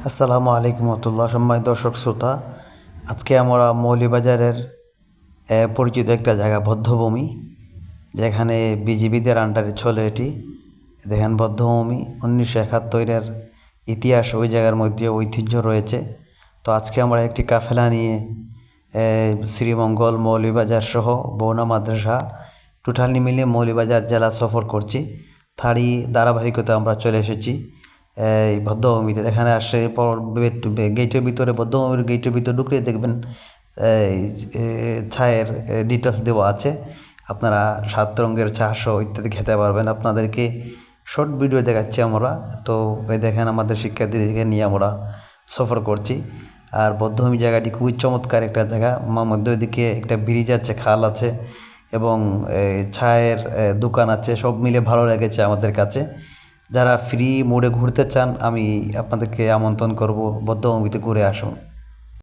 আসসালামু আলাইকুম রহমতুল্লাহ। সম্মানিত দর্শক শ্রোতা, আজকে আমরা মৌলভীবাজারের পরিচিত একটা জায়গা বধ্যভূমি, যেখানে বিজিবিদের আন্ডারে চলে এটি। দেখেন বধ্যভূমি 1971-এর ইতিহাস, ওই জায়গার মধ্যে ঐতিহ্য রয়েছে। তো আজকে আমরা একটি কাফেলা নিয়ে শ্রীমঙ্গল, মৌলভীবাজার সহ বৌনা মাদ্রাসা টোটাল মিলিয়ে মৌলভীবাজার জেলা সফর করছি। তারই ধারাবাহিকতা আমরা চলে এসেছি এই বধ্যভূমিতে। এখানে আসে পর গেটের ভিতরে, বধ্যভূমির গেটের ভিতরে ঢুকলে দেখবেন চায়ের ডিটেলস দেওয়া আছে। আপনারা 7 রঙের চা সহ ইত্যাদি খেতে পারবেন। আপনাদেরকে শর্ট ভিডিও দেখাচ্ছি আমরা। তো এই দেখেন আমাদের শিক্ষার্থীদেরকে নিয়ে আমরা সফর করছি। আর বধ্যভূমি জায়গাটি খুবই চমৎকার একটা জায়গা। মধ্য দিকে একটা ব্রিজ আছে, খাল আছে এবং চায়ের দোকান আছে। সব মিলে ভালো লেগেছে আমাদের কাছে। যারা ফ্রি মোডে ঘুরতে চান, আমি আপনাদেরকে আমন্ত্রণ করব বধ্যভূমিতে ঘুরে আসুন।